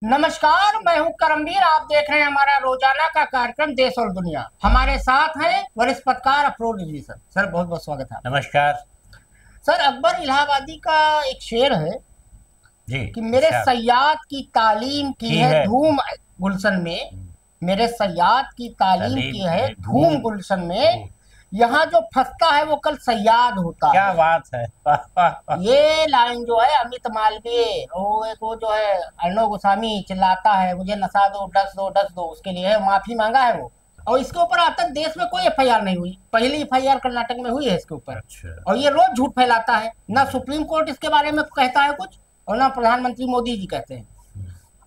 नमस्कार, मैं हूं करमवीर। आप देख रहे हैं हमारा रोजाना का कार्यक्रम देश और दुनिया। हमारे साथ हैं वरिष्ठ पत्रकार अफरोज रिजवी सर। सर बहुत बहुत स्वागत है। नमस्कार सर, अकबर इलाहाबादी का एक शेर है जी। कि मेरे इरशाद सयाद की तालीम की की है है। धूम गुलशन में। मेरे सयाद की तालीम तालीम की की है है धूम धूम। गुलशन में। यहाँ जो फंसता है वो कल सयाद होता क्या है। बात है, वाह वाह वाह। ये लाइन जो है अमित मालवीय, वो जो है अर्णव गोस्वामी चिल्लाता है मुझे नशा दो डस दो डस दो, उसके लिए है माफी मांगा है वो। और इसके ऊपर अब तक देश में कोई एफआईआर नहीं हुई। पहली एफआईआर कर्नाटक में हुई है इसके ऊपर। अच्छा। और ये रोज झूठ फैलाता है। ना सुप्रीम कोर्ट इसके बारे में कहता है कुछ, और ना प्रधानमंत्री मोदी जी कहते हैं।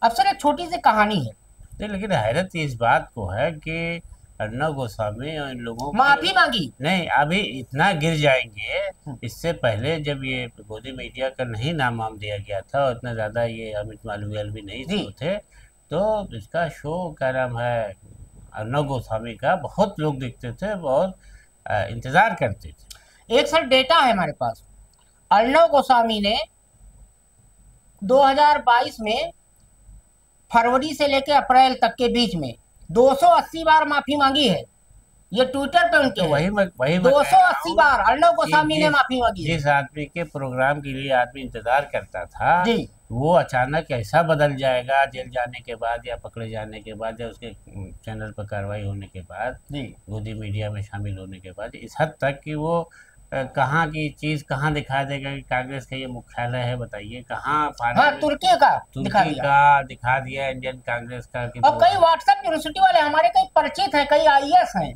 अब सर एक छोटी सी कहानी है। नहीं, लेकिन हैरत इस बात को है कि अर्णव गोस्वामी और इन लोगों की माफी मांगी। नहीं, अभी इतना गिर जाएंगे। इससे पहले जब ये गोदी मीडिया का नहीं नाम वाम दिया गया था और इतना ज़्यादा ये अमित मालवीय भी नहीं जी। थे, तो इसका शो क्या नाम है, अर्णव गोस्वामी का बहुत लोग देखते थे, बहुत इंतज़ार करते थे। एक सर डेटा है हमारे पास। अर्णव गोस्वामी ने 2022 में फरवरी से लेकर अप्रैल तक के बीच में 280 बार माफी मांगी है। ये ट्विटर पे उनके तो है। वही मैं कह रहा 280 हूँ बार अर्णव कि गोस्वामी ने माफी मांगी है। जिस आदमी के प्रोग्राम के लिए आदमी इंतजार करता था, जी वो अचानक ऐसा बदल जाएगा जेल जाने के बाद या पकड़े जाने के बाद या उसके चैनल पर कार्रवाई होने के बाद, जी। गोदी मीडिया में शामिल होने के बाद, इस हद तक कि वो कहाँ की चीज कहाँ दिखा देगा कि कांग्रेस का ये मुख्यालय है, बताइए कहाँ हाँ, फॉरेन में। तुर्की का दिखा तुर्की दिया। का दिखा दिया, इंडियन कांग्रेस का कि और कई व्हाट्सएप यूनिवर्सिटी वाले हमारे कई परिचित हैं, कई आईएएस हैं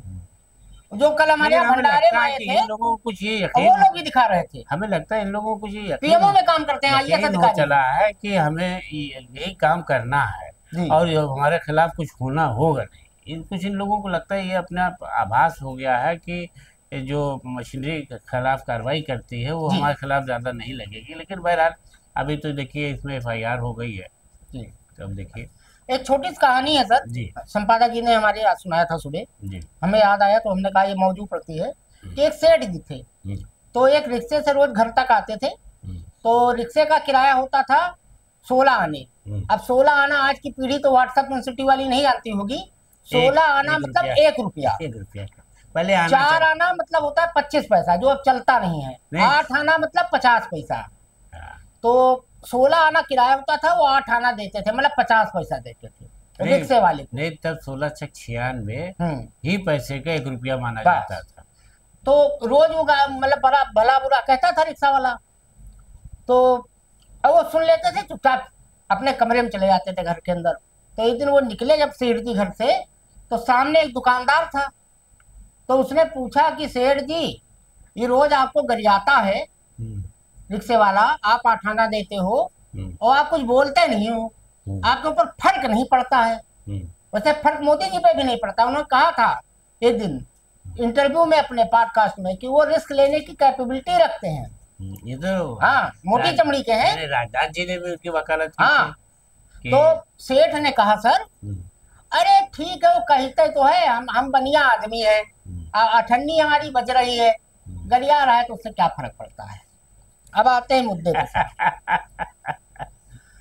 जो कल हमारे लेकिन यहाँ हमें भंडारे में लगता है आए कि थे। इन लोगों को कुछ ये और वो यकीन, लोग भी दिखा रहे थे। हमें लगता है इन लोगों को कुछ ये पीएमओ यकीन में काम करते हैं आईएएस यकीन हो अधिकारी। चला है कि हमें यही काम करना है जी और ये हमारे खिलाफ कुछ होना होगा नहीं। कुछ इन लोगों को लगता है, ये अपने आप आभास हो गया है कि ये जो मशीनरी के खिलाफ कार्रवाई करती है वो जी हमारे खिलाफ ज़्यादा नहीं लगेगी। लेकिन बहरहाल अभी तो देखिए इसमें एफआईआर हो गई है, जी। तो अब देखिए। एक छोटी सी कहानी है सर। जी संपादक जी ने हमारे आज सुनाया था सुबह। जी हमें याद आया तो हमने कहा ये मौजू पड़ती है कि एक सेठ जी थे। जी तो एक रिक्शे से रोज घर तक आते थे। तो रिक्शे का किराया होता था 16 आने। अब 16 आना आज की पीढ़ी तो व्हाट्सएप यूनिवर्सिटी वाली नहीं आती होगी। 16 आना एक मतलब रुपया 1 रुपया। 1 रुपया का पहले आना 4 चाहिए। आना मतलब होता है 25 पैसा, जो अब चलता नहीं है। नहीं। 8 आना मतलब 50 पैसा। हाँ, तो 16 आना किराया होता था, वो 8 आना देते थे, मतलब 50 पैसा देते थे नहीं रिक्शे वाले को। नहीं, तब 1696 हम्म। ही पैसे का 1 रुपया माना बस। जाता था। तो रोज वो मतलब बड़ा भला बुरा कहता था रिक्शा वाला। तो अब वो सुन लेते थे, चुपचाप अपने कमरे में चले जाते थे घर के अंदर। तो एक दिन वो निकले जब सेठ जी घर से, तो सामने एक दुकानदार था। तो उसने पूछा कि सेठ जी, ये रोज आपको गरियाता है हम्म, रिक्शे वाला, आप 8 आना देते हो हम्म, और आप कुछ बोलते नहीं हो, हम्म, आपके ऊपर फर्क नहीं पड़ता है। हम्म, वैसे फर्क मोदी जी पे भी नहीं पड़ता। उन्होंने कहा था एक दिन इंटरव्यू में अपने पॉडकास्ट में कि वो रिस्क लेने की कैपेबिलिटी रखते हैं। ये तो हाँ, मोटी चमड़ी के हैं। राजनाथ जी ने भी उनकी वकालत की हाँ। थी तो कि सेठ ने कहा सर, हम्म, अरे ठीक है, वो कहते तो है हम बनिया आदमी है, हम्म, अठन्नी हमारी बज रही है, गरिया रहा है तो उससे क्या फर्क पड़ता है। अब आते हैं मुद्दे पे सर।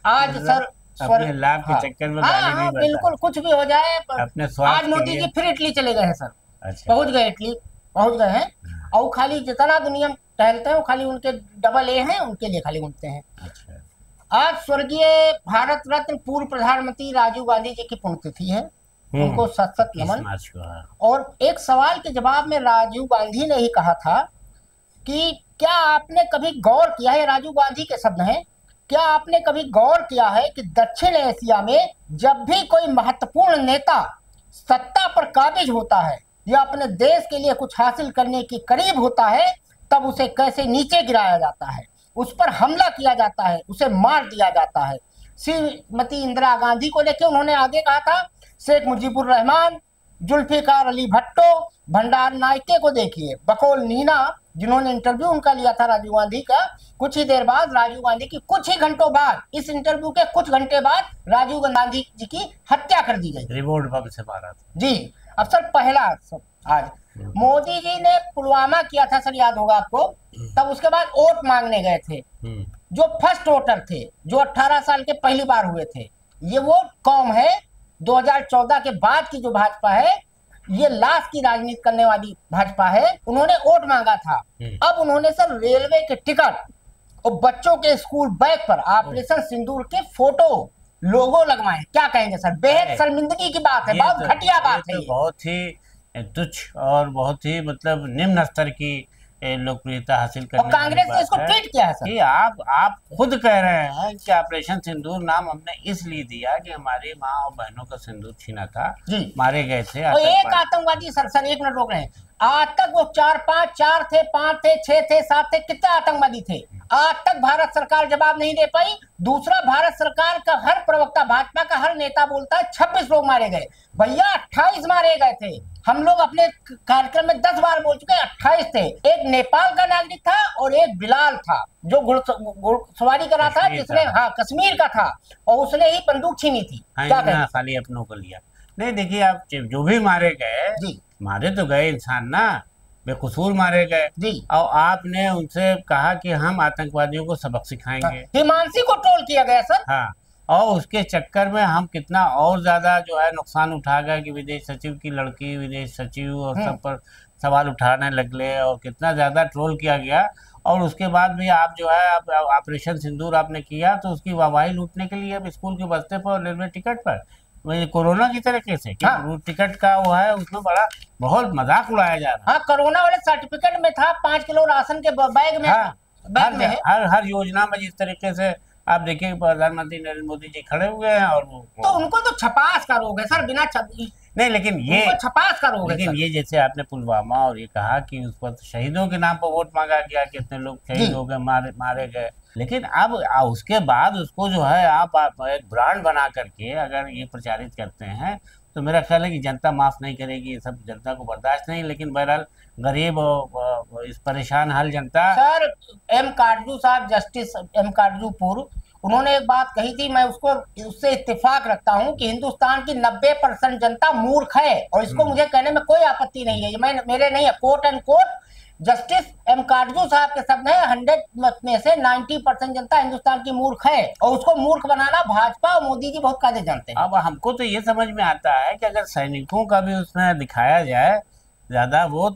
आज सर अपने लाभ के हाँ चक्कर में हाँ गाली हाँ, नहीं बता, बिल्कुल कुछ भी हो जाए अपने स्वार्थ आज के मोदी लिए। जी फिर इटली चले गए हैं सर। अच्छा। पहुंच गए इटली, पहुंच गए हैं। और वो खाली जितना दुनिया में टहलते हैं वो खाली उनके डबल ए हैं, उनके लिए खाली घूमते हैं। अच्छा। आज स्वर्गीय भारत रत्न पूर्व प्रधानमंत्री राजीव गांधी जी की पुण्यतिथि है। उनको सत सत 21 नमन। मार्च को, हाँ। और एक सवाल के जवाब में राजीव गांधी ने ही कहा था कि क्या आपने कभी गौर किया है, राजीव गांधी के शब्द हैं, क्या आपने कभी गौर किया है कि दक्षिण एशिया में जब भी कोई महत्वपूर्ण नेता सत्ता पर काबिज होता है या अपने देश के लिए कुछ हासिल करने के करीब होता है, तब उसे कैसे नीचे गिराया जाता है, उस पर हमला किया जाता है, उसे मार दिया जाता है। श्रीमती इंदिरा गांधी को लेकर उन्होंने आगे कहा था, शेख मुजीबुर रहमान, जुल्फिकार अली भट्टो, भंडार नायके को देखिए, बकौल नीना, जिन्होंने इंटरव्यू उनका लिया था राजीव गांधी का। कुछ ही देर बाद राजीव गांधी की, कुछ ही घंटों बाद, इस इंटरव्यू के कुछ घंटे बाद राजीव गांधी जी की हत्या कर दी गई। रिवोल्ट बम से मारा था। जी। अब सर पहला आज मोदी जी ने पुलवामा किया था सर, याद होगा आपको। तब उसके बाद वोट मांगने गए थे जो फर्स्ट वोटर थे, जो 18 साल के पहली बार हुए थे, ये वो कौम है 2014 के बाद की जो भाजपा है, ये लाश की राजनीति करने वाली भाजपा है। उन्होंने वोट मांगा था, अब उन्होंने सर रेलवे के टिकट और बच्चों के स्कूल बैग पर ऑपरेशन सिंदूर के फोटो लोगो लगवाए। क्या कहेंगे सर, बेहद शर्मिंदगी की बात है, बहुत घटिया बात है। बहुत ही तुच्छ और बहुत ही मतलब निम्न स्तर की लोकप्रियता हासिल करने और कांग्रेस ने इसको ट्वीट किया है सर कि आप खुद कह रहे हैं कि ऑपरेशन सिंदूर नाम हमने इसलिए दिया कि हमारी माँ और बहनों का सिंदूर छीना था, मारे गए थे। और एक आतंकवादी सर एक मिनट रोक रहे हैं, आज तक वो 4 थे, 5 थे, 6 थे, 7 थे, कितने आतंकवादी थे, आज तक भारत सरकार जवाब नहीं दे पाई। दूसरा, भारत सरकार का हर प्रवक्ता, भाजपा का हर नेता बोलता है 26 लोग मारे गए। भैया 28 मारे गए थे। हम लोग अपने कार्यक्रम में 10 बार बोल चुके हैं, 28 थे। एक नेपाल का नागरिक था और एक बिलाल था जो घुड़सवारी कर रहा था, जिसने कश्मीर का था और उसने ही बंदूक छीनी थी। क्या कहें, खाली अपनों को लिया। नहीं देखिए, आप जो भी मारे गए, मारे तो गए इंसान ना, बेकसूर मारे गए जी। और आपने उनसे कहा कि हम आतंकवादियों को सबक सिखाएंगे। हिमांशी को ट्रोल किया गया सर। हाँ, और उसके चक्कर में हम कितना और ज्यादा जो है नुकसान उठा गए कि विदेश सचिव की लड़की विदेश सचिव और सब पर सवाल उठाने लगे और कितना ज्यादा ट्रोल किया गया। और उसके बाद भी आप जो है ऑपरेशन सिंदूर आपने किया तो उसकी वाहवाही लूटने के लिए अब स्कूल के बस्ते पर और रेलवे टिकट पर कोरोना की तरीके से टिकट का वो है, उसमें बड़ा बहुत मजाक उड़ाया जा रहा है। कोरोना वाले सर्टिफिकेट में था, 5 किलो राशन के बैग में, बैग में हर योजना में जिस तरीके से आप देखिए प्रधानमंत्री नरेंद्र मोदी जी खड़े हुए हैं और तो उनको तो छपास का रोग है सर, बिना नहीं, लेकिन ये छपास का रोग है। लेकिन ये जैसे आपने पुलवामा और ये कहा कि उस पर शहीदों के नाम पर वोट मांगा गया, कितने लोग शहीद हो गए, मारे गए, लेकिन अब उसके बाद उसको जो है आप एक ब्रांड बना करके अगर ये प्रचारित करते हैं तो मेरा ख्याल है कि जनता माफ नहीं करेगी, ये सब जनता को बर्दाश्त नहीं। लेकिन बहरहाल गरीब और इस परेशान हाल जनता। सर एम काटजू साहब, जस्टिस एम काटजू पूर्व, उन्होंने एक बात कही थी, मैं उससे इत्तेफाक रखता हूं कि हिंदुस्तान की 90% जनता मूर्ख है और इसको मुझे कहने में कोई आपत्ति नहीं है, ये मेरे नहीं है, quote end quote justice M Katju साहब के शब्द है। 100 में से 90% जनता हिंदुस्तान की मूर्ख है और उसको मूर्ख बनाना भाजपा और मोदी जी बहुत कायदे जानते हैं। अब हमको तो ये समझ में आता है कि अगर सैनिकों का भी उसमें दिखाया जाए ज्यादा वो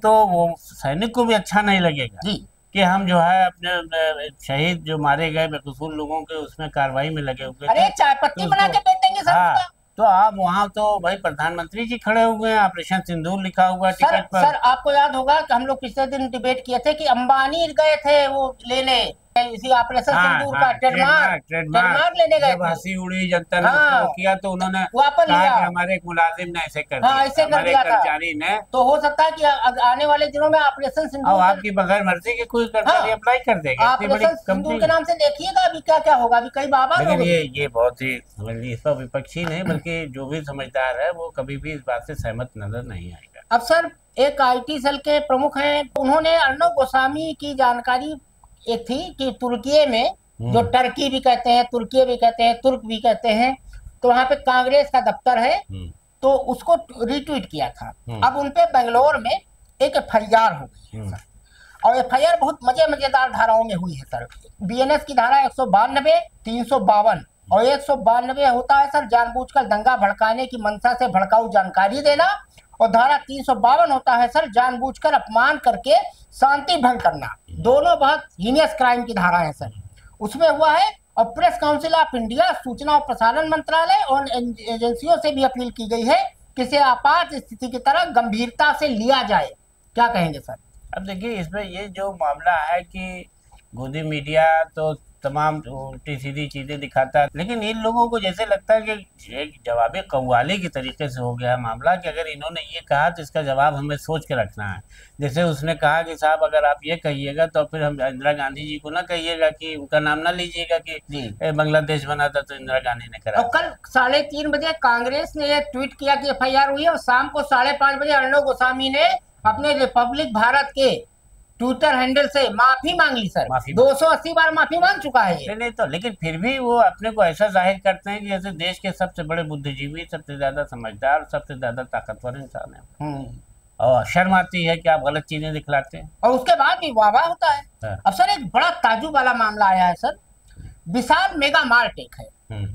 सैनिक को भी अच्छा नहीं लगेगा जी कि हम जो है अपने शहीद जो मारे गए बेकसूर लोगों के उसमें कार्रवाई में लगे हुए। अरे चाय पत्ती बना के बेच देंगे सर। तो आप वहाँ तो भाई प्रधानमंत्री जी खड़े हुए हैं, ऑपरेशन सिंदूर लिखा हुआ टिकट पर। सर आपको याद होगा कि हम लोग पिछले दिन डिबेट किए थे कि अंबानी गए थे वो लेने इसी ऑपरेशन सिंदूर का ट्रेडमार्क लेने गए। हंसी उड़ी जनता ने किया तो उन्होंने वापस लिया कि हमारे एक मुलाजिम ने ऐसे कर दिया, ऐसे कर दिया कर्मचारी ने। तो हो सकता है कि आने वाले दिनों में ऑपरेशन सिंदूर आपकी बगैर मर्जी के कोई कर्मचारी अप्लाई कर देगा ऑपरेशन सिंदूर के नाम से। देखिएगा अभी क्या क्या होगा, अभी कई बाबा। लेकिन ये बहुत ही इस पर विपक्षी नहीं बल्कि जो भी समझदार है वो कभी भी इस बात से सहमत नजर नहीं आएगा। अब सर एक IT सेल के प्रमुख हैं, उन्होंने अर्नब गोस्वामी की जानकारी एक थी कि तुर्की में, जो टर्की भी कहते हैं, तुर्की भी कहते हैं, तुर्क भी कहते हैं, तो वहां पे कांग्रेस का दफ्तर है, तो उसको रीट्वीट किया था। अब उनपे बेंगलोर में एक FIR हो गई है सर, और FIR बहुत मजेदार धाराओं में हुई है सर। BNS की धारा 192, 352 और 192 होता है सर जानबूझकर दंगा भड़काने की मंशा से भड़काऊ जानकारी देना, और धारा 352 होता है सर जानबूझकर अपमान करके शांति भंग करना। दोनों बहुत हीनियस क्राइम की धारा है सर। उसमें हुआ है, और प्रेस काउंसिल ऑफ इंडिया, सूचना और प्रसारण मंत्रालय और एजेंसियों से भी अपील की गई है कि इसे आपात स्थिति की तरह गंभीरता से लिया जाए। क्या कहेंगे सर? अब देखिए इसमें ये जो मामला है कि गोदी मीडिया तो तमाम उल्टी सीधी चीजें दिखाता है, लेकिन इन लोगों को जैसे लगता है कि एक जवाबी कव्वाली की तरीके से हो गया है मामला, कि अगर इन्होंने ये कहा तो इसका जवाब हमें सोच के रखना है। जैसे उसने कहा कि साहब अगर आप ये कहिएगा तो फिर हम इंदिरा गांधी जी को ना कहिएगा कि उनका नाम ना लीजिएगा कि बांग्लादेश बना था तो इंदिरा गांधी ने करा। और कल 3:30 बजे कांग्रेस ने ये ट्वीट किया कि FIR हुई है, और शाम को 5:30 बजे अर्नब गोस्वामी ने अपने रिपब्लिक भारत के ट्विटर हैंडल से माफी मांग ली सर। 280 बार माफी मांग चुका है ये। नहीं तो लेकिन फिर भी वो अपने को ऐसा जाहिर करते हैं कि जैसे देश के सबसे बड़े बुद्धिजीवी, सबसे ज्यादा समझदार, सबसे ज्यादा ताकतवर इंसान है, और शर्म आती है कि आप गलत चीजें दिखलाते हैं, और उसके बाद भी वाह होता है। अब सर एक बड़ा ताजुब वाला मामला आया है सर, विशाल मेगा मार्ट एक है,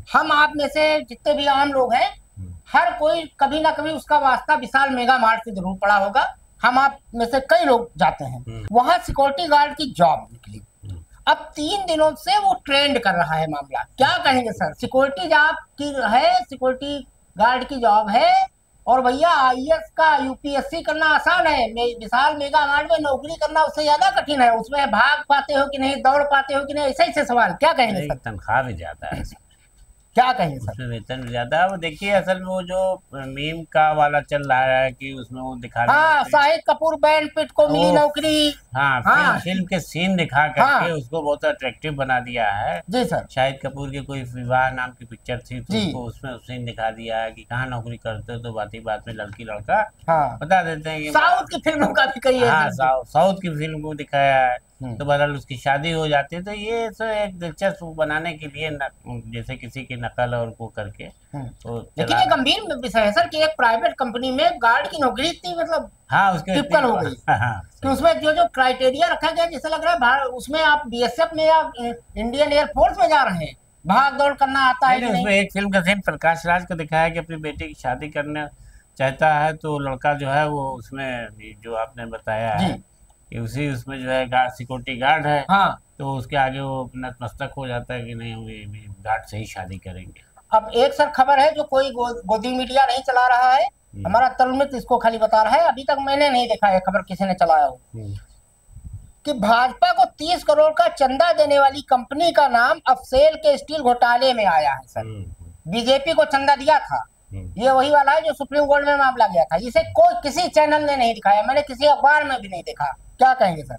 हम आप में से जितने भी आम लोग हैं, हर कोई कभी ना कभी उसका वास्ता विशाल मेगा मार्ट से जरूर पड़ा होगा। हम आप में से कई लोग जाते हैं वहां, सिक्योरिटी गार्ड की जॉब निकली। अब 3 दिनों से वो ट्रेंड कर रहा है मामला। क्या कहेंगे सर? सिक्योरिटी जॉब की है, सिक्योरिटी गार्ड की जॉब है, और भैया आईएएस का यूपीएससी करना आसान है, विशाल मेगा मार्ट में नौकरी करना उससे ज्यादा कठिन है। उसमें भाग पाते हो कि नहीं, दौड़ पाते हो कि नहीं, ऐसे ऐसे सवाल। क्या कहेंगे सर? तनख्वाह भी ज्यादा है, क्या कहेंगे सर? उसमें वेतन भी ज्यादा है। वो देखिए, असल में वो जो मीम का वाला चल रहा है कि उसमें वो दिखा, हाँ, शाहिद कपूर बैंड पिट को मिली नौकरी। हाँ, फिल्म के सीन दिखा करके हाँ, उसको बहुत अट्रैक्टिव बना दिया है। जी सर। शाहिद कपूर की कोई विवाह नाम की पिक्चर थी, तो उसको उसमें सीन दिखा दिया है कि कहाँ नौकरी करते हो, तो बात ही बात में लड़की लड़का बता देते हैं कि साउथ की फिल्मों का भी कई है। हाँ, साउथ की फिल्म को दिखाया है। तो बहरहाल उसकी शादी हो जाती है। तो ये तो एक दिलचस्प बनाने के लिए जैसे किसी की नकल और को करके तो लेकिन ये गंभीर विषय है सर कि एक प्राइवेट कंपनी में गार्ड की नौकरी इतनी, मतलब हाँ, उसके टिपिकल हो गई। तो उसमें जो क्राइटेरिया रखा गया, जैसे लग रहा है उसमें आप बीएसएफ में या इंडियन एयरफोर्स में जा रहे हैं, भाग दौड़ करना आता है। उसमें एक फिल्म का सीन प्रकाश राज को दिखाया कि अपनी बेटी की शादी करना चाहता है, तो लड़का जो है वो उसमें जो आपने बताया है कि उसमें जो है सिक्योरिटी गार्ड है। हाँ, तो उसके आगे वो नतमस्तक हो जाता है कि नहीं, हम गार्ड से ही शादी करेंगे। अब एक सर खबर है जो कोई गोदी मीडिया नहीं चला रहा है, हमारा तरुण मित्र इसको खाली बता रहा है, अभी तक मैंने नहीं देखा है खबर किसी ने चलाया हो, कि भाजपा को 30 करोड़ का चंदा देने वाली कंपनी का नाम अब सेल के स्टील घोटाले में आया है सर। बीजेपी को चंदा दिया था, ये वही वाला है जो सुप्रीम कोर्ट में मामला गया था। इसे कोई किसी चैनल ने नहीं दिखाया, मैंने किसी अखबार में भी नहीं देखा। क्या कहेंगे सर?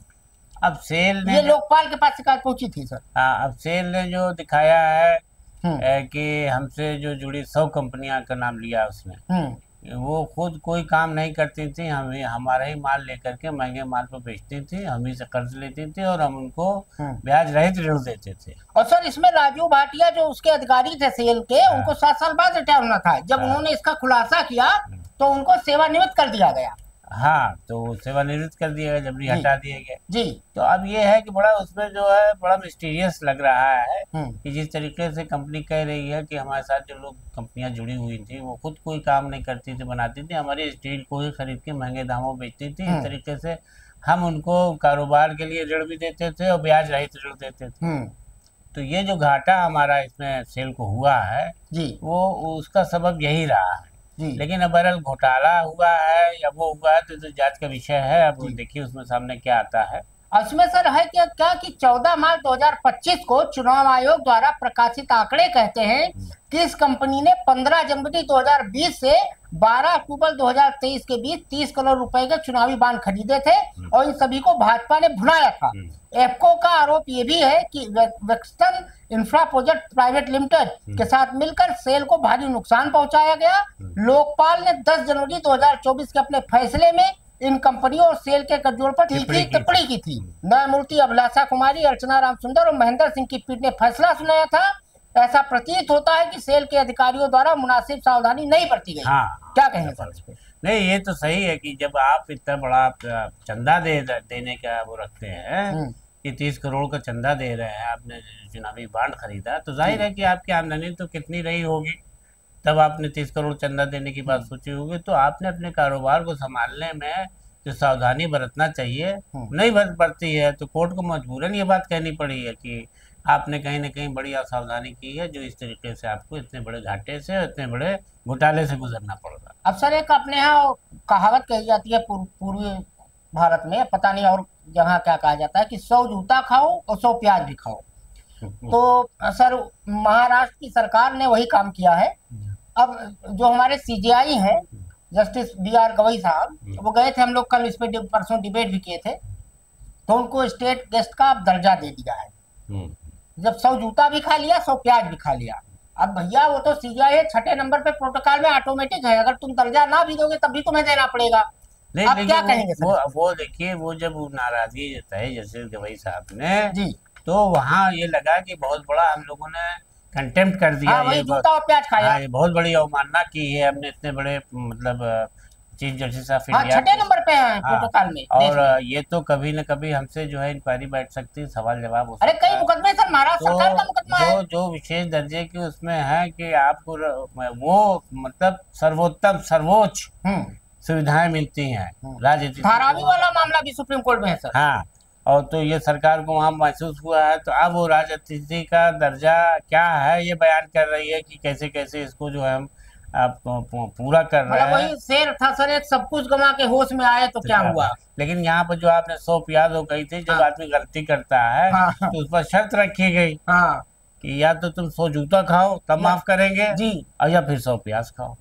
अब सेल ने, ये लोकपाल के पास शिकायत पहुंची थी सर। हाँ, अब सेल ने जो दिखाया है कि हमसे जो जुड़ी 100 कंपनियां का नाम लिया उसने, वो खुद कोई काम नहीं करती थी, हमें हमारा ही माल लेकर के महंगे माल पर बेचती थी, हम ही से कर्ज लेती थी और हम उनको ब्याज रहित ऋण देते थे। और सर इसमें राजू भाटिया जो उसके अधिकारी थे सेल के, उनको 7 साल बाद रिटायर होना था। जब उन्होंने इसका खुलासा किया तो उनको सेवानिवृत्त कर दिया गया। हाँ, तो सेवानिवृत्त कर दिया गया, जबरी हटा दिए गए जी। तो अब ये है कि बड़ा उसमें जो है बड़ा मिस्टीरियस लग रहा है कि जिस तरीके से कंपनी कह रही है कि हमारे साथ जो लोग कंपनियां जुड़ी हुई थी वो खुद कोई काम नहीं करती थी, बनाती थी, हमारी स्टील को ही खरीद के महंगे दामों बेचती थी। इस तरीके से हम उनको कारोबार के लिए ऋण भी देते थे और ब्याज रहित ऋण देते थे। तो ये जो घाटा हमारा इसमें सेल को हुआ है जी, वो उसका सबब यही रहा है। लेकिन अब बहरहाल घोटाला हुआ है या वो हुआ है तो जांच का विषय है। अब देखिए उसमें सामने क्या आता है। इसमें सर है क्या कि 14 मार्च 2025 को चुनाव आयोग द्वारा प्रकाशित आंकड़े कहते हैं कि इस कंपनी ने 15 जनवरी 2020 से 12 अक्टूबर 2023 के बीच 30 करोड़ रुपए के चुनावी बांड खरीदे थे और इन सभी को भाजपा ने भुनाया था। एफको का आरोप ये भी है कि वेक्सटन इंफ्रा प्रोजेक्ट प्राइवेट लिमिटेड के साथ मिलकर सेल को भारी नुकसान पहुंचाया गया। लोकपाल ने 10 जनवरी 2024 के अपने फैसले में इन कंपनियों और सेल के गठजोड़ पर टिप्पणी की थी। न्यायमूर्ति अभिलाषा कुमारी, अर्चना राम सुंदर और महेंद्र सिंह की पीठ ने फैसला सुनाया था। ऐसा प्रतीत होता है कि सेल के अधिकारियों द्वारा मुनासिब सावधानी नहीं बरती गई। क्या कहेंगे सर इस पे? नहीं, ये तो सही है कि जब आप इतना बड़ा चंदा देने का वो रखते हैं कि 30 करोड़ का चंदा दे रहे हैं, आपने चुनावी बांड खरीदा, तो जाहिर है कि आपकी आमदनी तो कितनी रही होगी, तब आपने 30 करोड़ चंदा देने की बात सोची होगी। तो आपने अपने कारोबार को संभालने में जो सावधानी बरतना चाहिए नहीं बरती है, तो कोर्ट को मजबूरन ये बात कहनी पड़ी है कि आपने कहीं ना कहीं बड़ी असावधानी की है, जो इस तरीके से आपको इतने बड़े घाटे से, इतने बड़े घोटाले से गुजरना पड़ रहा। अब सर एक अपने यहाँ कहावत कही जाती है पूर्वी भारत में, पता नहीं और जहाँ क्या कहा जाता है कि 100 जूता खाओ और 100 प्याज भी खाओ। तो सर महाराष्ट्र की सरकार ने वही काम किया है। अब जो हमारे सीजेआई हैं जस्टिस BR गवई साहब, वो गए थे, हम लोग कल इस पे परसों डिबेट भी किए थे, तो उनको स्टेट गेस्ट का दर्जा दे दिया है। जब 100 जूता भी खा लिया 100 प्याज भी खा लिया। अब भैया वो तो सीजेआई 6ठे नंबर पे प्रोटोकॉल में ऑटोमेटिक है, अगर तुम दर्जा ना भी दोगे तब भी तुम्हें देना पड़ेगा। आप क्या कहेंगे सर? वो देखिए, वो जब नाराजगी जताई जस्टिस गवई साहब ने जी, तो वहाँ ये लगा कि बहुत बड़ा हम लोगों ने कंटेम्प्ट कर दिया। वही जूता और प्याज खाया। ये बहुत बड़ी अवमानना की है हमने, इतने बड़े मतलब चीफ जस्टिस ऑफ हाँ, इंडिया। 6 नंबर पे हैं हाँ, प्रोटोकॉल में और देश में। ये तो कभी न कभी हमसे जो है इंक्वायरी बैठ सकती है, सवाल जवाब हो अरे सकता कई है। मुकदमे सर, महाराष्ट्र तो सरकार का मुकदमा है। जो विशेष दर्जे की उसमें है कि आपको वो मतलब सर्वोत्तम सर्वोच्च हम्म। सुविधाएं मिलती हैं राजनीति धारावी वाला मामला भी सुप्रीम कोर्ट में है सर। हाँ, और तो ये सरकार को वहाँ महसूस हुआ है, तो अब वो राजनीति का दर्जा क्या है ये बयान कर रही है कि कैसे कैसे इसको जो है हम आप पूरा कर रहे मतलब हैं। वही शेर था सर, एक सब कुछ गंवा के होश में आए तो क्या हुआ। लेकिन यहाँ पर जो आपने 100 प्याज हो गई थी, जब हाँ। आदमी गलती करता है हाँ। तो उस पर शर्त रखी गई हाँ कि या तो तुम 100 जूता खाओ तब माफ करेंगे जी। और या फिर 100 प्याज खाओ।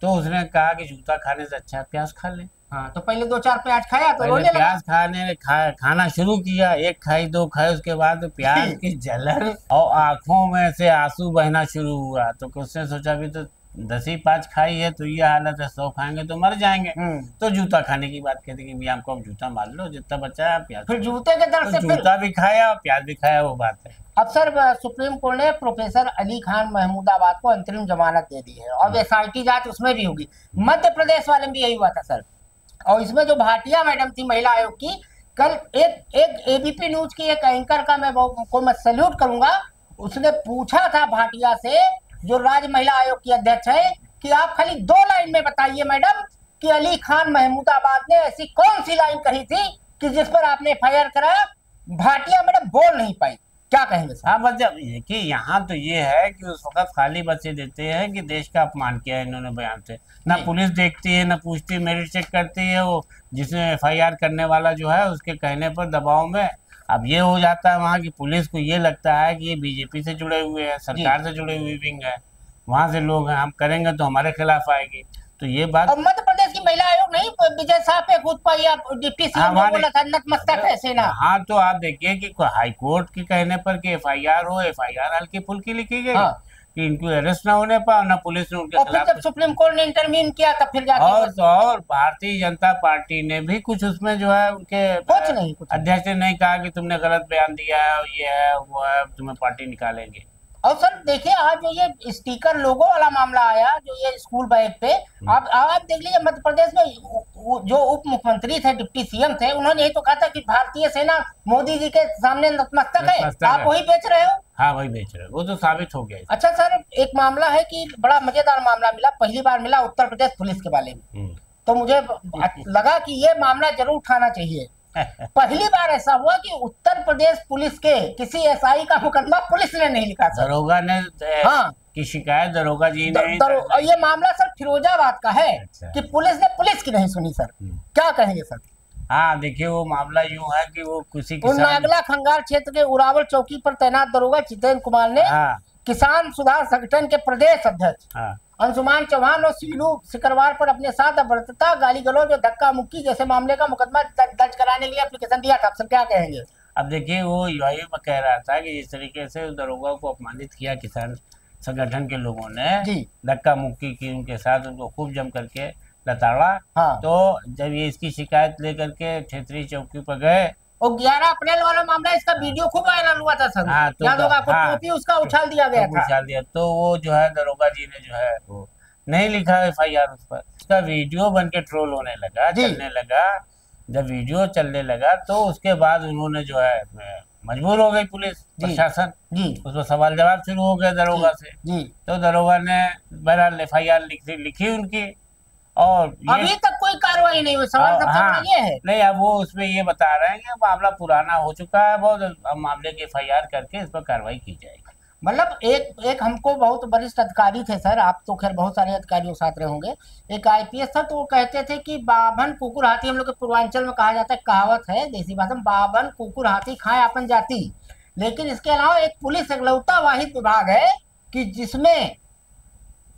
तो उसने कहा कि जूता खाने से अच्छा प्याज खा ले। हाँ, तो पहले 2-4 प्याज खाया तो पहले रोने लगा। प्याज खाना शुरू किया, एक खाई दो खाई, उसके बाद प्याज की जलन और आंखों में से आंसू बहना शुरू हुआ। तो उसने सोचा भी तो 10 ही 5 खाई है तो ये हालत है, 100 खाएंगे तो मर जाएंगे। तो जूता खाने की बात कहते कि भैया हमको अब जूता मार लो, जितना बचा है प्याज। फिर जूते के दर से जूता भी खाया और प्याज भी खाया, वो बात है। अब सर सुप्रीम कोर्ट ने प्रोफेसर अली खान महमूदाबाद को अंतरिम जमानत दे दी है और एसआईटी जांच उसमें भी होगी। मध्य प्रदेश वाले में भी यही हुआ था सर। और इसमें जो भाटिया मैडम थी महिला आयोग की, कल एक एबीपी न्यूज की एक एंकर का मैं सैल्यूट करूंगा। उसने पूछा था भाटिया से, जो राज्य महिला आयोग की अध्यक्ष है, कि आप खाली 2 लाइन में बताइए मैडम कि अली खान महमूदाबाद ने ऐसी कौन सी लाइन कही थी कि जिस पर आपने एफआईआर कराया। भाटिया मैडम बोल नहीं पाई, क्या कहेंगे सर? हाँ, बस कि यहाँ तो ये है कि उस वक्त खाली बस ये देते हैं कि देश का अपमान किया है इन्होंने बयान से। ना पुलिस देखती है, ना पूछती, मेरिट चेक करती है। वो जिसने एफआईआर करने वाला जो है उसके कहने पर दबाव में अब ये हो जाता है वहाँ की पुलिस को ये लगता है कि ये बीजेपी से जुड़े हुए हैं, सरकार से जुड़े हुए विंग है, वहाँ से लोग हैं, हम करेंगे तो हमारे खिलाफ आएगी। तो ये बात और मध्य प्रदेश की महिला आयोग नहीं, विजय शाह पे खुद पर या डिप्टी सीएम ने बोला था नतमस्तक है सेना। हाँ, तो आप देखिए कि हाई कोर्ट के कहने पर कि एफआईआर हो, एफआईआर हल्की फुल्की लिखी गई कि इनको अरेस्ट ना होने पर, ना पुलिस ने उनके खिलाफ। जब सुप्रीम कोर्ट ने इंटरवीन किया तब फिर जाके और भारतीय जनता पार्टी ने भी कुछ उसमें जो है उनके कुछ अध्यक्ष ने नहीं कहा कि तुमने गलत बयान दिया है, ये है वो है, तुम्हें पार्टी निकालेंगे। और सर देखिए, आज जो ये स्टिकर लोगो वाला मामला आया, जो ये स्कूल बैग पे, आप देख लीजिए मध्य प्रदेश में जो उप मुख्यमंत्री थे, डिप्टी सीएम थे, उन्होंने यही तो कहा था कि भारतीय सेना मोदी जी के सामने नतमस्तक है। आप वही बेच रहे हो। हाँ, वही बेच रहे हो, वो तो साबित हो गया। अच्छा सर, एक मामला है कि बड़ा मजेदार मामला मिला, पहली बार मिला उत्तर प्रदेश पुलिस के बारे में। तो मुझे लगा कि ये मामला जरूर उठाना चाहिए। पहली बार ऐसा हुआ कि उत्तर प्रदेश पुलिस के किसी एसआई का मुकदमा पुलिस ने नहीं लिखा सर, दरोगा ने। हाँ, की शिकायत दरोगा जी ने। और ये मामला सर फिरोजाबाद का है। अच्छा। कि पुलिस ने पुलिस की नहीं सुनी सर, क्या कहेंगे सर? हाँ, देखिए वो मामला यूं है कि वो किसी नागला खंगार क्षेत्र के उरावल चौकी पर तैनात दरोगा जितेंद्र कुमार ने किसान सुधार संगठन के प्रदेश अध्यक्ष अंशुमान चौहान और सीलू सिकरवार पर अपने साथ अभद्रता, गाली गलौज और धक्का मुक्की जैसे मामले का मुकदमा दर्ज कराने के लिए एप्लीकेशन दिया था। सर क्या कहेंगे? अब देखिए वो यही कह रहा था कि जिस तरीके से दरोगा को अपमानित किया किसान संगठन के लोगों ने, धक्का मुक्की की उनके साथ, उनको खूब जम करके लताड़ा। तो जब ये इसकी शिकायत लेकर के क्षेत्रीय चौकी पर गए, और 11 अप्रैल वाला मामला, इसका वीडियो खूब वायरल हुआ था सर। हाँ, तो याद होगा आपको, टोपी उसका उछाल दिया गया था। उछाल दिया। तो वो जो है दरोगा जी ने जो है वो नहीं लिखा एफआईआर उस पर, उसका वीडियो बन के ट्रोल होने लगा, चलने लगा। जब वीडियो चलने लगा तो उसके बाद उन्होंने जो है मजबूर हो गई पुलिस प्रशासन, उस पर सवाल जवाब शुरू हो गया दरोगा से। तो दरोगा ने बहरहाल एफआईआर लिखी उनकी, और अभी तक कोई कार्रवाई नहीं हुई। सवाल सबसे बड़ा ये है। नहीं, अब वो उसमें ये बता रहे हैं कि मामला पुराना हो चुका है बहुत, अब मामले की एफआईआर करके इस पर कार्रवाई की जाएगी। मतलब एक हमको बहुत वरिष्ठ अधिकारी थे सर, आप तो खैर बहुत सारे अधिकारियों के साथ रहे होंगे, एक आईपीएस था, तो वो कहते थे कि बाभन कुकुर हाथी, हम लोग के पूर्वांचल में कहा जाता है, कहावत है देसी भाषा में, बाभन कुकुर हाथी खाए अपन जाती। लेकिन इसके अलावा एक पुलिस इकलौता वाहिद विभाग है कि जिसमें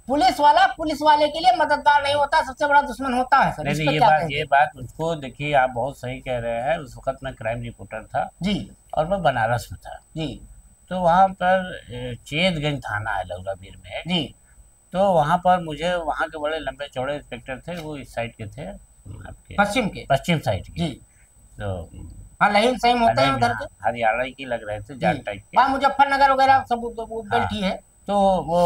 पुलिस वाला पुलिस वाले के लिए मददगार नहीं होता, सबसे बड़ा दुश्मन होता है सर। नहीं, ये बात मुझको देखिए, आप बहुत सही कह रहे हैं। उस वक्त मैं क्राइम रिपोर्टर था जी, और मैं बनारस में था जी। तो वहाँ पर चेतगंज थाना है लौराबीर में जी। तो वहाँ पर मुझे वहाँ के बड़े लंबे चौड़े इंस्पेक्टर थे, वो इस साइड के थे, आपके पश्चिम साइड के जी। तो लहीम सहीम होते हैं उधर के, हरियाणा की लग रहे थे, जाट टाइप के। मुजफ्फरनगर वगैरह सब बेल्ट ही है। तो वो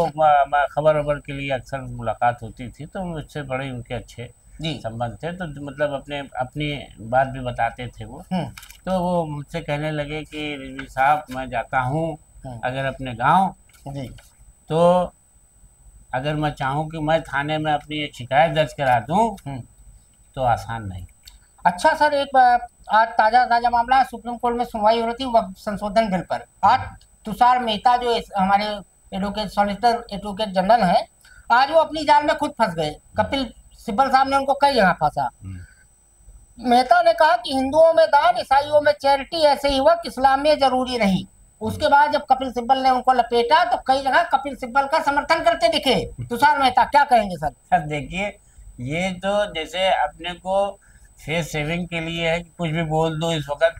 खबर वबर के लिए अक्सर मुलाकात होती थी, तो मुझसे बड़े उनके अच्छे जी। संबंध थे, तो मतलब अपने अपनी बात भी बताते थे वो। तो वो मुझसे कहने लगे कि रिजवी साहब मैं जाता हूँ अगर अपने गांव, जी। तो अगर मैं चाहूँ कि मैं थाने में अपनी एक शिकायत दर्ज करा दूँ तो आसान नहीं। अच्छा सर, एक आज ताजा ताजा मामला है, सुप्रीम कोर्ट में सुनवाई हो रही थी वक्फ संशोधन बिल पर। आज तुषार मेहता जो हमारे एडवोकेट सॉलिसिटर एडवोकेट जनरल हैं, आज वो अपनी जाल में खुद फंस गए। कपिल सिब्बल साहब ने उनको कई जगह फंसा। मेहता ने कहा कि हिंदुओं में दान, ईसाइयों में चैरिटी, ऐसे ही वक्त इस्लाम में जरूरी नहीं। उसके बाद जब कपिल सिब्बल ने उनको लपेटा तो कई जगह कपिल सिब्बल का समर्थन करते दिखे। तुषार मेहता क्या कहेंगे सर? सर देखिए, ये तो जैसे अपने को फेस सेविंग के लिए है कि कुछ भी बोल दो इस वक्त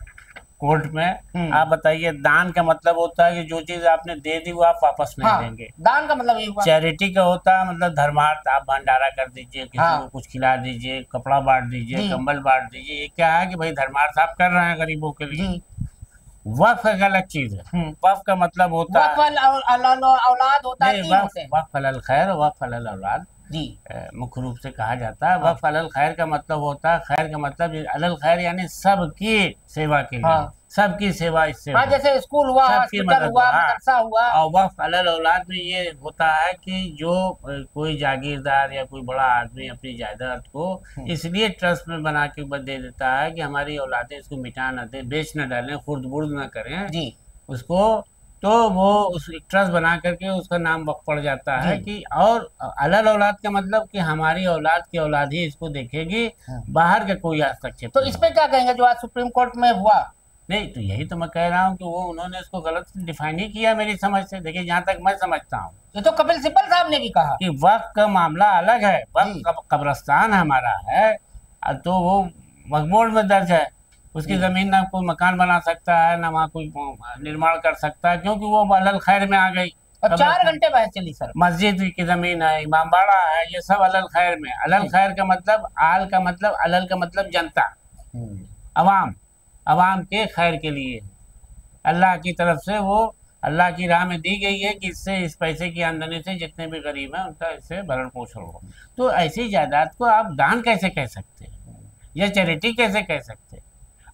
कोर्ट में। आप बताइए, दान का मतलब होता है कि जो चीज आपने दे दी वो आप वापस नहीं देंगे। दान का मतलब ये हुआ। चैरिटी का होता है मतलब धर्मार्थ, आप भंडारा कर दीजिए, किसी को कुछ खिला दीजिए, कपड़ा बांट दीजिए, कंबल बांट दीजिए। ये क्या है कि भाई धर्मार्थ आप कर रहे हैं गरीबों के लिए। वक्फ एक अलग चीज है। वक्फ का मतलब होता है औलाद होता है। वक्फ अलल खैर, वक्फ अलल औलाद जी मुख्य रूप से कहा जाता है। वक्फ अलल खैर का मतलब होता है, खैर का मतलब अलल खैर यानी सबकी सेवा के लिए। सबकी सेवा इससे जैसे स्कूल हुआ, हॉस्पिटल हुआ, मदरसा हुआ। और वक्फ अलल औलाद में ये होता है कि जो कोई जागीरदार या कोई बड़ा आदमी अपनी जायदाद को इसलिए ट्रस्ट में बना के दे देता है कि हमारी औलादें इसको मिटा न दे, बेच न डालें, खुर्द बुर्द न करें जी उसको, तो वो उस ट्रस्ट बना करके उसका नाम वक्फ पड़ जाता है। कि और अलल औलाद का मतलब कि हमारी औलाद की औलाद ही इसको देखेगी, बाहर का कोई हस्तक्षेप। तो इस पे क्या कहेंगे जो आज सुप्रीम कोर्ट में हुआ? नहीं, तो यही तो मैं कह रहा हूँ कि वो उन्होंने इसको गलत डिफाइन ही किया मेरी समझ से। देखिए, जहाँ तक मैं समझता हूँ, ये तो कपिल सिब्बल साहब ने भी कहा कि वक्फ का मामला अलग है। वक्फ कब्रिस्तान हमारा है, तो वो वक्फ बोर्ड में दर्ज है। उसकी जमीन ना कोई मकान बना सकता है, ना वहाँ कोई निर्माण कर सकता है, क्योंकि वो अलल खैर में आ गई। और 4 घंटे बहस चली सर। मस्जिद की जमीन है, इमामबाड़ा है, ये सब अलल खैर में। अलल खैर का मतलब, आल का मतलब, अलल का मतलब जनता, अवाम, अवाम के खैर के लिए अल्लाह की तरफ से वो अल्लाह की राह में दी गई है कि इससे, इस पैसे की आमदनी से जितने भी गरीब हैं उनका इससे भरण पोषण हो। तो ऐसी जायदाद को आप दान कैसे कह सकते हैं या चैरिटी कैसे कह सकते हैं?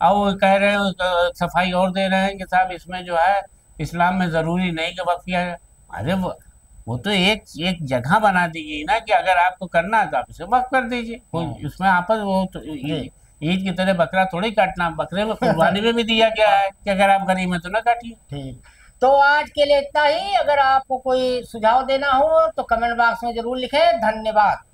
और वो कह रहे हैं, सफाई और दे रहे हैं कि साहब इसमें जो है इस्लाम में ज़रूरी नहीं कि वक्फ किया जाए। अरे वो तो एक जगह बना दी गई ना कि अगर आपको करना है तो आप इसे वक्फ कर दीजिए। कोई उसमें आपस वो तो ईद की तरह बकरा थोड़ी काटना, बकरे में कुर्बानी में भी दिया गया है कि अगर आप गरीब हैं तो ना काटिए। ठीक, तो आज के लिए इतना ही। अगर आपको कोई सुझाव देना हो तो कमेंट बॉक्स में जरूर लिखें। धन्यवाद।